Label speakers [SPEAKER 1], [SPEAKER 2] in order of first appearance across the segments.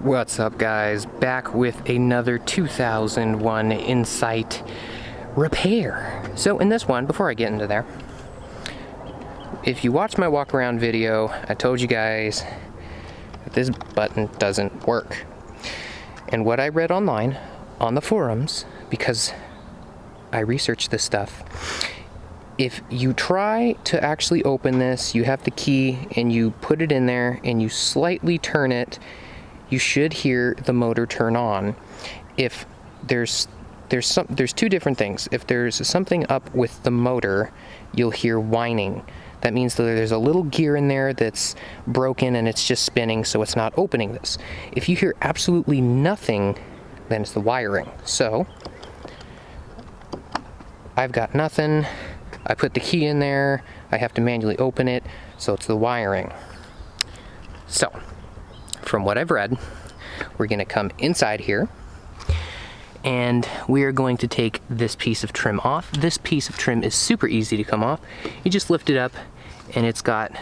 [SPEAKER 1] What's up, guys? Back with another 2001 Insight repair. So in this one, before I get into there, if you watch my walk around video, I told you guys that this button doesn't work. And what I read online on the forums, because I researched this stuff, if you try to actually open this, you have the key and you put it in there and you slightly turn it, you should hear the motor turn on. If there's two different things. If there's something up with the motor, you'll hear whining. That means that there's a little gear in there that's broken and it's just spinning, so it's not opening this. If you hear absolutely nothing, then it's the wiring. So I've got nothing. I put the key in there. I have to manually open it, so it's the wiring. So from what I've read, we're going to come inside here and we are going to take this piece of trim off. This piece of trim is super easy to come off. You just lift it up and it's got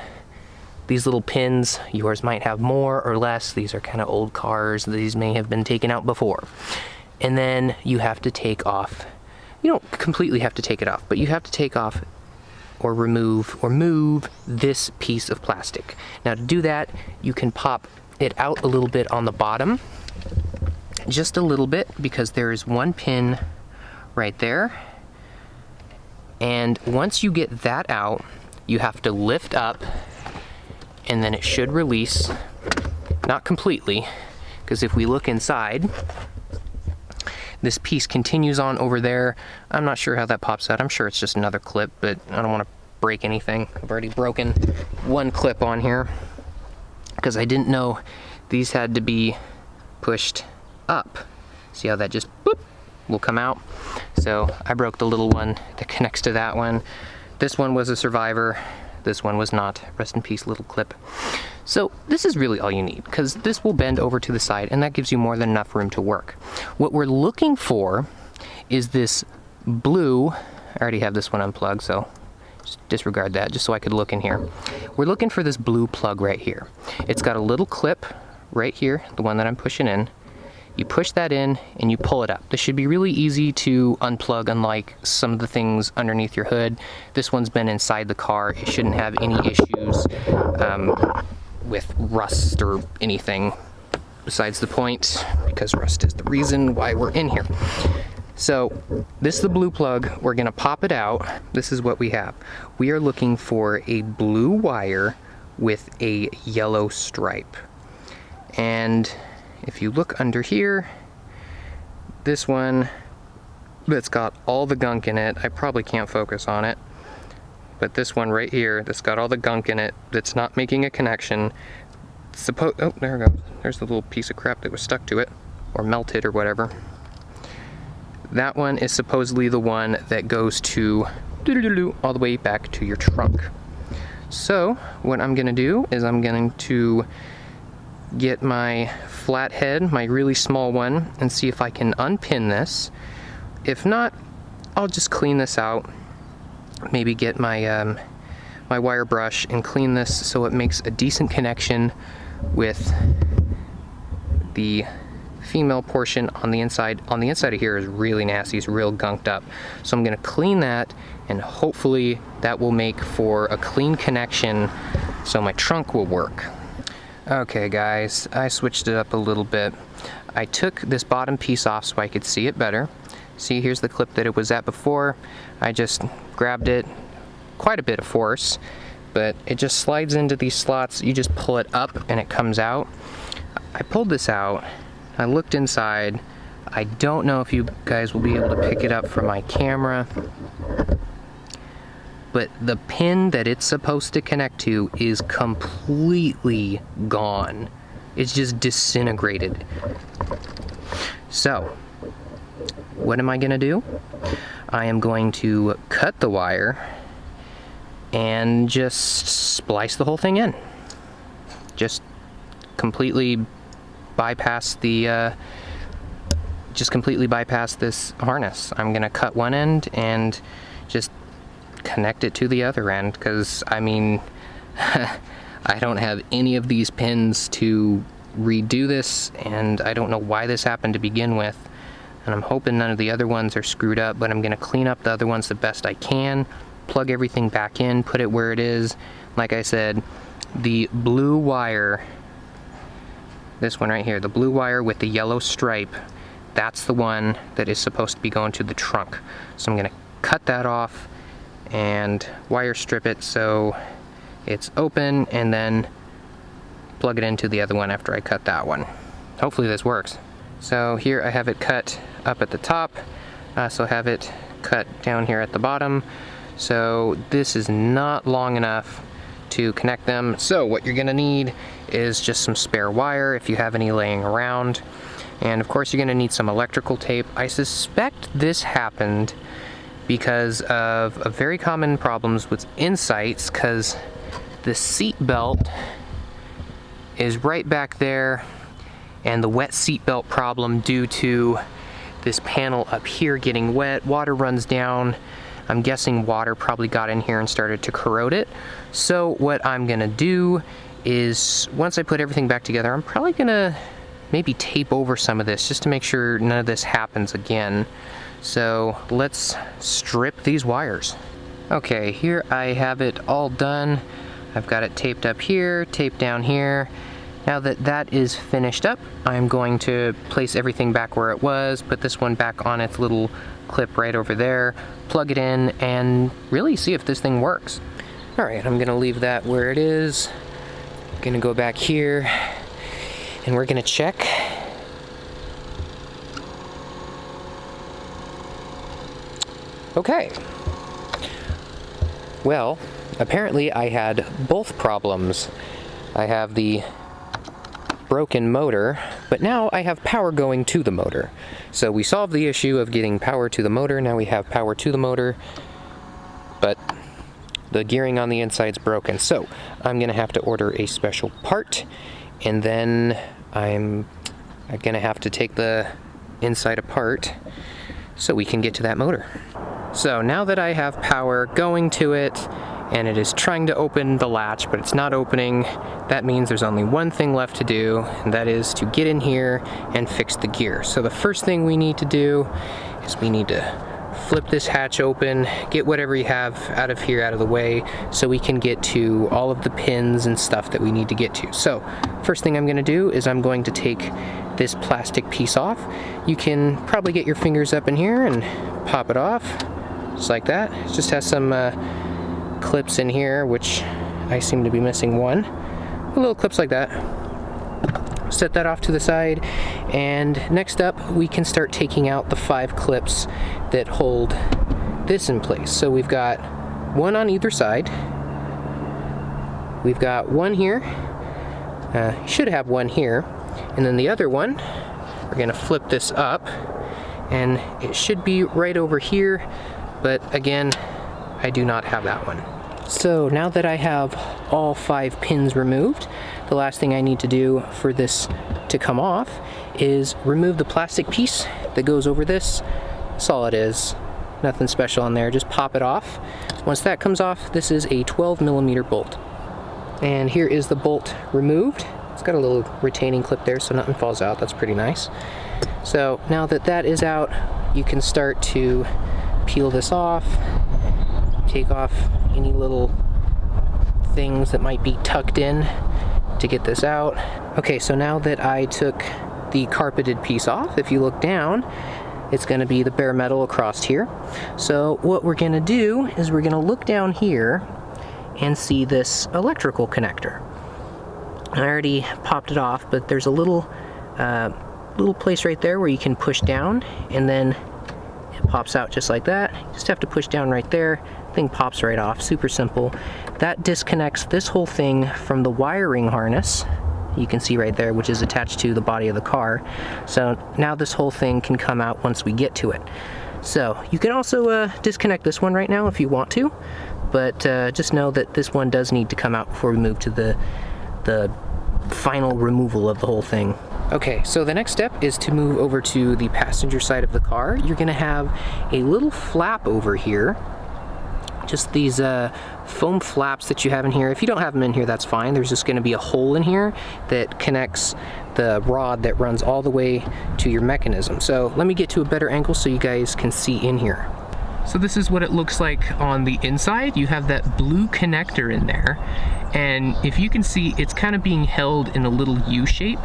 [SPEAKER 1] these little pins. Yours might have more or less. These are kind of old cars. These may have been taken out before. And then you have to take off, you don't completely have to take it off, but you have to take off or move this piece of plastic. Now to do that, you can pop it out a little bit on the bottom, just a little bit, because there is one pin right there. And once you get that out, you have to lift up and then it should release. Not completely, because if we look inside, this piece continues on over there. I'm not sure how that pops out. I'm sure it's just another clip, but I don't want to break anything. I've already broken one clip on here because I didn't know these had to be pushed up. See how that just boop will come out? So I broke the little one that connects to that one. This one was a survivor. This one was not. Rest in peace, little clip. So this is really all you need, because this will bend over to the side and that gives you more than enough room to work. What we're looking for is this blue, I already have this one unplugged, so just disregard that, just so I could look in here. We're looking for this blue plug right here. It's got a little clip right here, the one that I'm pushing in. You push that in and you pull it up. This should be really easy to unplug, unlike some of the things underneath your hood. This one's been inside the car. It shouldn't have any issues with rust or anything besides the point, because rust is the reason why we're in here. So this is the blue plug. We're gonna pop it out. This is what we have. We are looking for a blue wire with a yellow stripe. And if you look under here, this one that's got all the gunk in it, I probably can't focus on it, but this one right here that's got all the gunk in it, that's not making a connection. Oh, there it goes. There's the little piece of crap that was stuck to it, or melted or whatever. That one is supposedly the one that goes to all the way back to your trunk. So what I'm gonna do is I'm going to get my flathead, my really small one, and see if I can unpin this. If not, I'll just clean this out. Maybe get my my wire brush and clean this so it makes a decent connection with the female portion on the inside. On the inside of here is really nasty, it's real gunked up. So I'm gonna clean that and hopefully that will make for a clean connection so my trunk will work. Okay guys, I switched it up a little bit. I took this bottom piece off so I could see it better. See, here's the clip that it was at before. I just grabbed it, quite a bit of force, but it just slides into these slots. You just pull it up and it comes out. I pulled this out, I looked inside. I don't know if you guys will be able to pick it up from my camera, but the pin that it's supposed to connect to is completely gone. It's just disintegrated. So, what am I gonna do? I am going to cut the wire and just splice the whole thing in. Just completely bypass the, completely bypass this harness. I'm gonna cut one end and just connect it to the other end, because I mean I don't have any of these pins to redo this, and I don't know why this happened to begin with. And I'm hoping none of the other ones are screwed up, but I'm gonna clean up the other ones the best I can, plug everything back in, put it where it is. Like I said, the blue wire, this one right here, the blue wire with the yellow stripe, that's the one that is supposed to be going to the trunk. So I'm gonna cut that off and wire strip it so it's open, and then plug it into the other one after I cut that one. Hopefully this works. So here I have it cut up at the top, so I have it cut down here at the bottom. So this is not long enough to connect them. So what you're gonna need is just some spare wire if you have any laying around. And of course you're gonna need some electrical tape. I suspect this happened because of a very common problems with insights, because the seat belt is right back there, and the wet seat belt problem due to this panel up here getting wet, water runs down. I'm guessing water probably got in here and started to corrode it. So what I'm gonna do is, once I put everything back together, I'm probably gonna maybe tape over some of this just to make sure none of this happens again. So let's strip these wires. Okay, here I have it all done. I've got it taped up here, taped down here. Now that that is finished up, I'm going to place everything back where it was, put this one back on its little clip right over there, plug it in, and really see if this thing works. All right, I'm gonna leave that where it is. Gonna go back here, and we're gonna check. Okay. Well, apparently I had both problems. I have the broken motor, but now I have power going to the motor. So we solved the issue of getting power to the motor. Now we have power to the motor, but the gearing on the inside's broken. So I'm gonna have to order a special part, and then I'm gonna have to take the inside apart so we can get to that motor. So now that I have power going to it, and it is trying to open the latch, but it's not opening, that means there's only one thing left to do, and that is to get in here and fix the gear. So the first thing we need to do is we need to flip this hatch open, get whatever you have out of here out of the way, so we can get to all of the pins and stuff that we need to get to. So first thing I'm gonna do is I'm going to take this plastic piece off. You can probably get your fingers up in here and pop it off, just like that. It just has some clips in here, which I seem to be missing one. Little clips like that. Set that off to the side, and next up we can start taking out the 5 clips that hold this in place. So we've got one on either side. We've got one here. Should have one here, and then the other one, we're gonna flip this up, and it should be right over here, but again, I do not have that one. So now that I have all 5 pins removed, the last thing I need to do for this to come off is remove the plastic piece that goes over this. That's all it is. Nothing special on there, just pop it off. Once that comes off, this is a 12mm bolt. And here is the bolt removed. It's got a little retaining clip there so nothing falls out. That's pretty nice. So now that that is out, you can start to peel this off, take off any little things that might be tucked in to get this out. Okay, so now that I took the carpeted piece off, if you look down, it's gonna be the bare metal across here. So what we're gonna do is we're gonna look down here and see this electrical connector. I already popped it off, but there's a little place right there where you can push down, and then it pops out just like that. You just have to push down right there. Thing pops right off, super simple. That disconnects this whole thing from the wiring harness, you can see right there, which is attached to the body of the car. So now this whole thing can come out once we get to it. So you can also disconnect this one right now if you want to, but just know that this one does need to come out before we move to the final removal of the whole thing. Okay, so the next step is to move over to the passenger side of the car. You're gonna have a little flap over here just these foam flaps that you have in here. If you don't have them in here, that's fine. There's just going to be a hole in here that connects the rod that runs all the way to your mechanism. So let me get to a better angle so you guys can see in here. So this is what it looks like on the inside. You have that blue connector in there, and if you can see, it's kind of being held in a little U shape.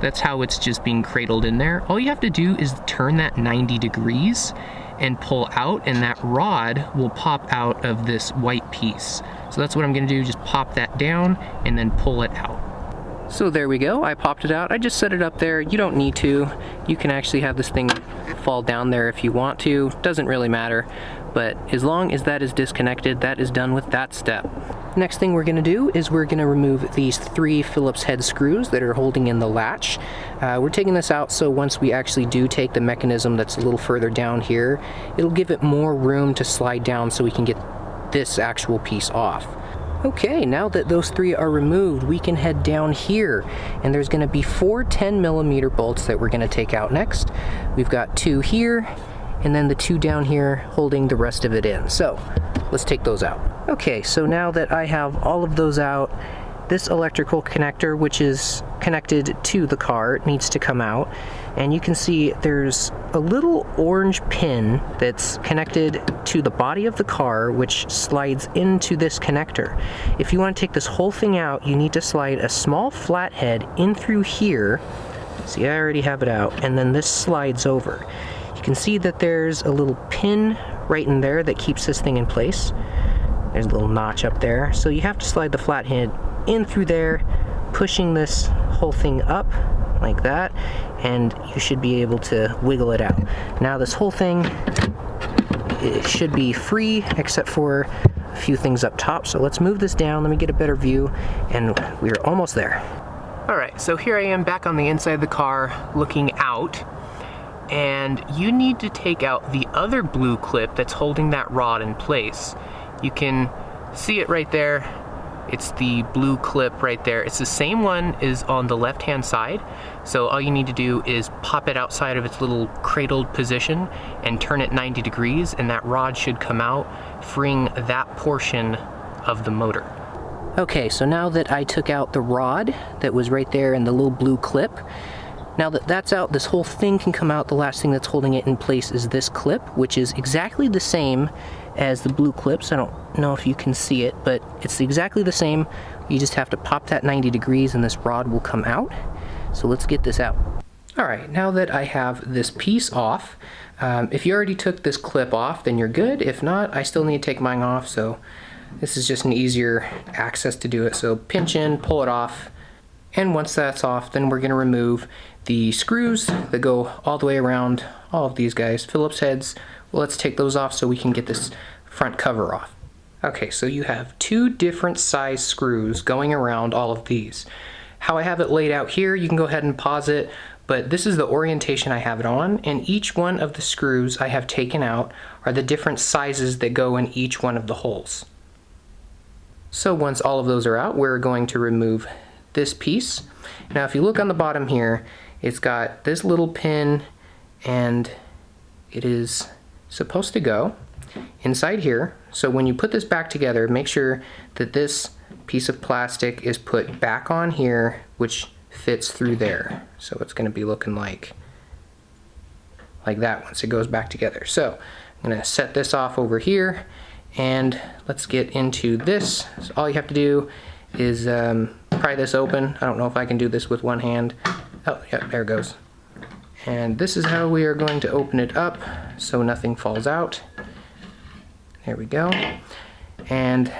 [SPEAKER 1] That's how it's just being cradled in there. All you have to do is turn that 90 degrees and pull out, and that rod will pop out of this white piece. So that's what I'm gonna do, just pop that down and then pull it out. So there we go, I popped it out. I just set it up there. You don't need to. You can actually have this thing fall down there if you want to. Doesn't really matter. But as long as that is disconnected, that is done with that step. Next thing we're gonna do is we're gonna remove these 3 Phillips head screws that are holding in the latch. We're taking this out so once we actually do take the mechanism that's a little further down here, it'll give it more room to slide down so we can get this actual piece off. Okay, now that those 3 are removed, we can head down here, and there's gonna be 4 10mm bolts that we're gonna take out next. We've got 2 here, and then the 2 down here holding the rest of it in. So let's take those out. Okay, so now that I have all of those out, this electrical connector, which is connected to the car, needs to come out. And you can see there's a little orange pin that's connected to the body of the car, which slides into this connector. If you want to take this whole thing out, you need to slide a small flathead in through here. See, I already have it out, and then this slides over. You can see that there's a little pin right in there that keeps this thing in place. There's a little notch up there. So you have to slide the flathead in through there, pushing this whole thing up like that, and you should be able to wiggle it out. Now this whole thing, it should be free except for a few things up top. So let's move this down, let me get a better view, and we're almost there. All right, so here I am back on the inside of the car looking out, and you need to take out the other blue clip that's holding that rod in place. You can see it right there. It's the blue clip right there. It's the same one as on the left-hand side. So all you need to do is pop it outside of its little cradled position and turn it 90 degrees, and that rod should come out, freeing that portion of the motor. Okay, so now that I took out the rod that was right there in the little blue clip, now that that's out, this whole thing can come out. The last thing that's holding it in place is this clip, which is exactly the same as the blue clips. I don't know if you can see it, but it's exactly the same. You just have to pop that 90 degrees and this rod will come out. So let's get this out. All right, now that I have this piece off, if you already took this clip off, then you're good. If not, I still need to take mine off, so this is just an easier access to do it. So pinch in, pull it off, and once that's off, then we're gonna remove the screws that go all the way around all of these guys, Phillips heads. Well, let's take those off so we can get this front cover off. Okay, so you have 2 different size screws going around all of these. How I have it laid out here, you can go ahead and pause it, but this is the orientation I have it on, and each one of the screws I have taken out are the different sizes that go in each one of the holes. So once all of those are out, we're going to remove this piece. Now if you look on the bottom here, it's got this little pin, and it is supposed to go inside here. So when you put this back together, make sure that this piece of plastic is put back on here, which fits through there. So it's going to be looking like that once it goes back together. So I'm going to set this off over here, and let's get into this. So all you have to do is pry this open. I don't know if I can do this with one hand. Oh, yeah, there it goes. And this is how we are going to open it up so nothing falls out. There we go. And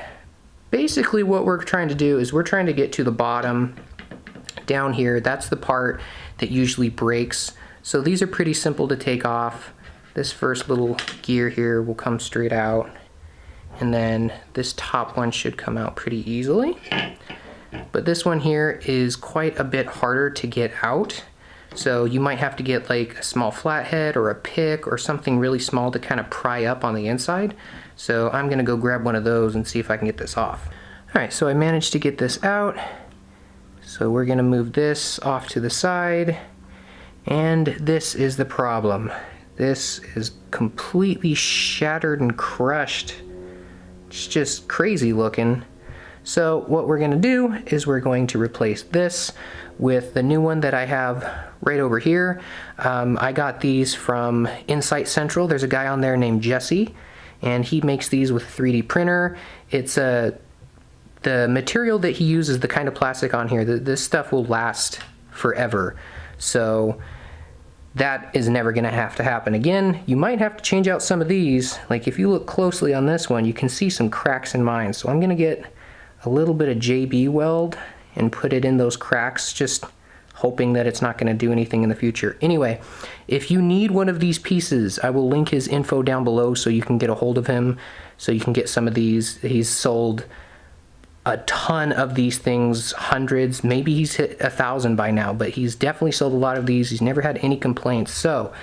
[SPEAKER 1] basically what we're trying to do is we're trying to get to the bottom down here. That's the part that usually breaks. So these are pretty simple to take off. This first little gear here will come straight out, and then this top one should come out pretty easily. But this one here is quite a bit harder to get out. So you might have to get like a small flathead or a pick or something really small to kind of pry up on the inside. So I'm gonna go grab one of those and see if I can get this off. All right, so I managed to get this out. So we're gonna move this off to the side. And this is the problem. This is completely shattered and crushed It's just crazy looking. So what we're going to do is we're going to replace this with the new one that I have right over here. I got these from Insight Central. There's a guy on there named Jesse, and he makes these with a 3D printer. It's the material that he uses, the kind of plastic on here, this stuff will last forever. So that is never going to happen again. You might have to change out some of these. Like if you look closely on this one, you can see some cracks in mine. So I'm going to get a little bit of JB weld and put it in those cracks, just hoping that it's not going to do anything in the future. Anyway, if you need one of these pieces, I will link his info down below so you can get a hold of him, so you can get some of these. He's sold a ton of these things, hundreds, maybe he's hit 1,000 by now, but he's definitely sold a lot of these. He's never had any complaints, so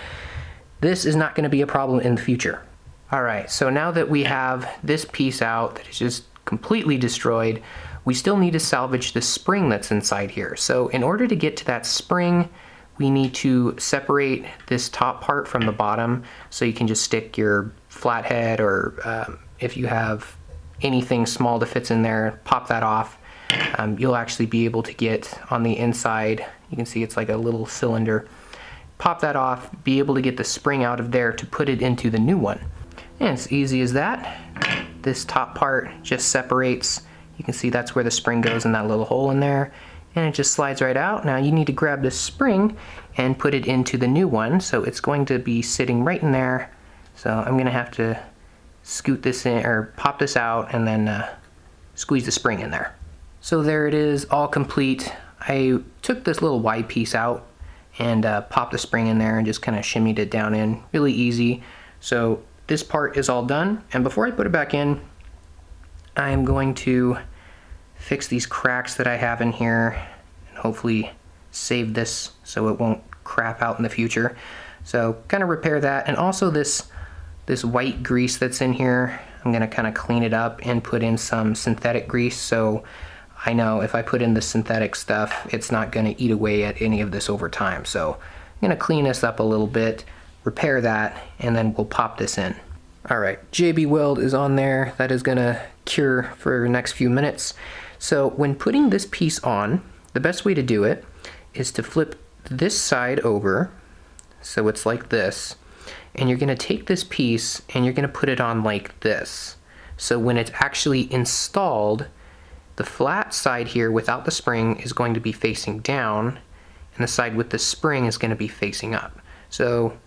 [SPEAKER 1] this is not going to be a problem in the future. All right, so now that we have this piece out that is just completely destroyed, we still need to salvage the spring that's inside here. So in order to get to that spring, we need to separate this top part from the bottom, so you can just stick your flathead, or if you have anything small that fits in there, pop that off. You'll actually be able to get on the inside, you can see it's like a little cylinder. Pop that off, be able to get the spring out of there to put it into the new one. And it's easy as that. This top part just separates. You can see that's where the spring goes, in that little hole in there, and it just slides right out. Now you need to grab this spring and put it into the new one, so it's going to be sitting right in there. So I'm going to have to scoot this in, or pop this out, and then squeeze the spring in there. So there it is, all complete. I took this little wide piece out and popped the spring in there and just kind of shimmied it down in. Really easy. So this part is all done, and before I put it back in, I'm going to fix these cracks that I have in here and hopefully save this so it won't crap out in the future. So kind of repair that, and also this white grease that's in here, I'm going to kind of clean it up and put in some synthetic grease, so I know if I put in the synthetic stuff, it's not going to eat away at any of this over time. So I'm going to clean this up a little bit, repair that, and then we'll pop this in. Alright, JB Weld is on there. That is going to cure for the next few minutes. So when putting this piece on, the best way to do it is to flip this side over, so it's like this, and you're going to take this piece and you're going to put it on like this. So when it's actually installed, the flat side here without the spring is going to be facing down, and the side with the spring is going to be facing up. So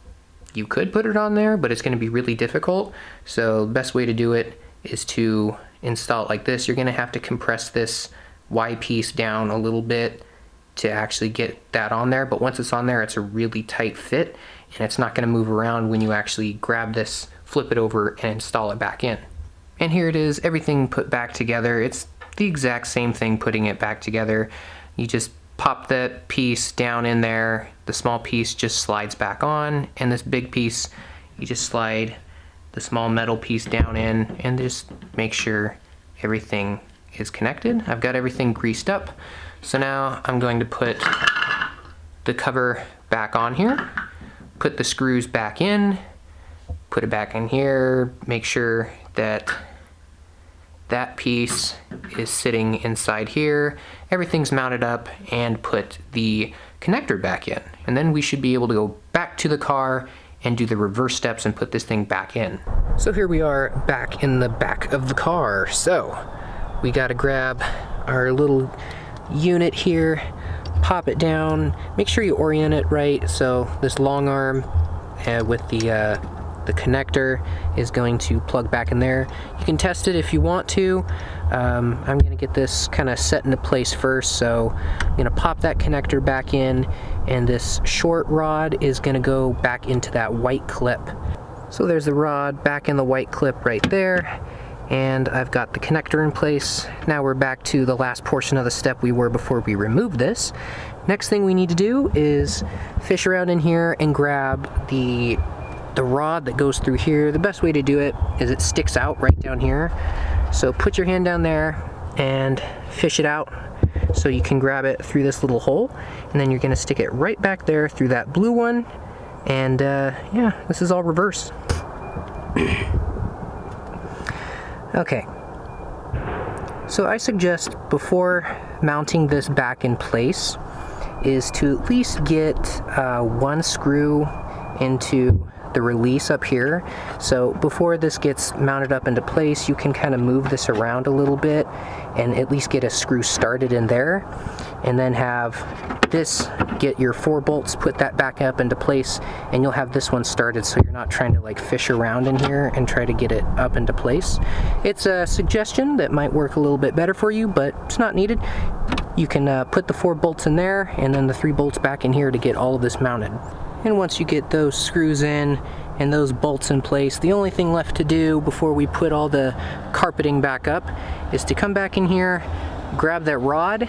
[SPEAKER 1] you could put it on there, but it's going to be really difficult. So the best way to do it is to install it like this. You're going to have to compress this Y piece down a little bit to actually get that on there, but once it's on there, it's a really tight fit, and it's not going to move around when you actually grab this, flip it over, and install it back in. And here it is, everything put back together. It's the exact same thing putting it back together. You just pop that piece down in there, the small piece just slides back on, and this big piece, you just slide the small metal piece down in, and just make sure everything is connected. I've got everything greased up, so now I'm going to put the cover back on here, put the screws back in, put it back in here, make sure that that piece is sitting inside here, everything's mounted up, and put the connector back in. And then we should be able to go back to the car and do the reverse steps and put this thing back in. So here we are back in the back of the car. So we gotta grab our little unit here, pop it down, make sure you orient it right. So this long arm with the connector is going to plug back in there. You can test it if you want to. I'm gonna get this kind of set into place first, so I'm gonna pop that connector back in, and this short rod is gonna go back into that white clip. So there's the rod back in the white clip right there, and I've got the connector in place. Now we're back to the last portion of the step we were before we removed this. Next thing we need to do is fish around in here and grab the rod that goes through here. The best way to do it is it sticks out right down here. So put your hand down there and fish it out so you can grab it through this little hole, and then you're going to stick it right back there through that blue one, and yeah, this is all reverse. Okay, So I suggest before mounting this back in place is to at least get one screw into the release up here. So before this gets mounted up into place, you can kind of move this around a little bit and at least get a screw started in there, and then have this, get your 4 bolts, put that back up into place, and you'll have this one started so you're not trying to like fish around in here and try to get it up into place. It's a suggestion that might work a little bit better for you, but it's not needed. You can put the 4 bolts in there and then the 3 bolts back in here to get all of this mounted. And once you get those screws in and those bolts in place, the only thing left to do before we put all the carpeting back up is to come back in here, grab that rod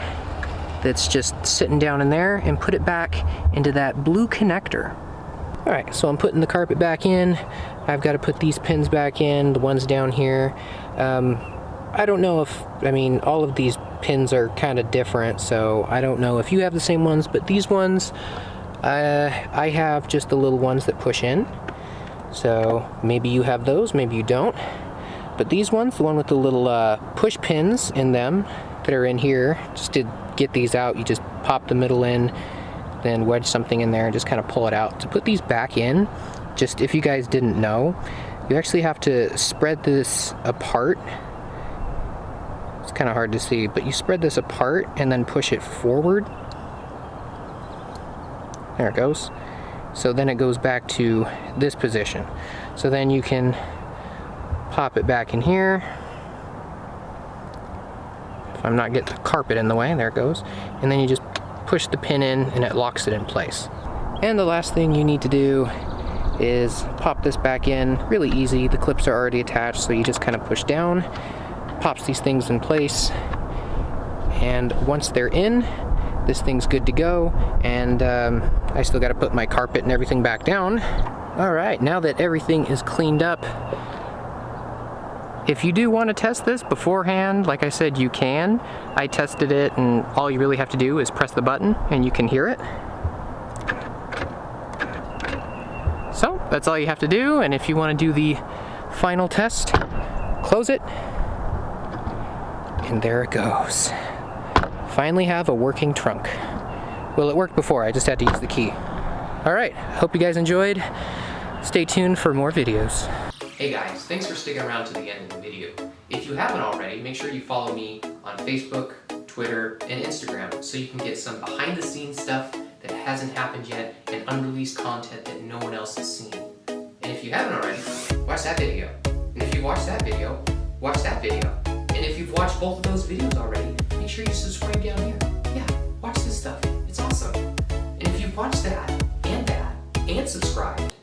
[SPEAKER 1] that's just sitting down in there, and put it back into that blue connector. Alright, so I'm putting the carpet back in. I've got to put these pins back in, the ones down here. I don't know if, all of these pins are kind of different, so I don't know if you have the same ones, but these ones, I have just the little ones that push in. So maybe you have those, maybe you don't. But these ones, the one with the little push pins in them that are in here, just to get these out, you just pop the middle in, then wedge something in there and just kind of pull it out. To put these back in, just if you guys didn't know, you actually have to spread this apart. It's kind of hard to see, but you spread this apart and then push it forward. There it goes. So then it goes back to this position. So then you can pop it back in here. If I'm not getting the carpet in the way, there it goes. And then you just push the pin in and it locks it in place. And the last thing you need to do is pop this back in. Really easy. The clips are already attached, so you just kind of push down, pops these things in place, and once they're in, this thing's good to go. And I still got to put my carpet and everything back down. Alright, now that everything is cleaned up, if you do want to test this beforehand, like I said, you can. I tested it, and all you really have to do is press the button and you can hear it. So that's all you have to do, and if you want to do the final test, close it, and there it goes. Finally have a working trunk. Well, it worked before, I just had to use the key. Alright, hope you guys enjoyed. Stay tuned for more videos. Hey guys, thanks for sticking around to the end of the video. If you haven't already, make sure you follow me on Facebook, Twitter, and Instagram so you can get some behind the scenes stuff that hasn't happened yet and unreleased content that no one else has seen. And if you haven't already, watch that video. And if you watch that video, watch that video. And if you've watched both of those videos already, make sure you subscribe down here. Yeah, watch this stuff. It's awesome. And if you've watched that, and subscribed,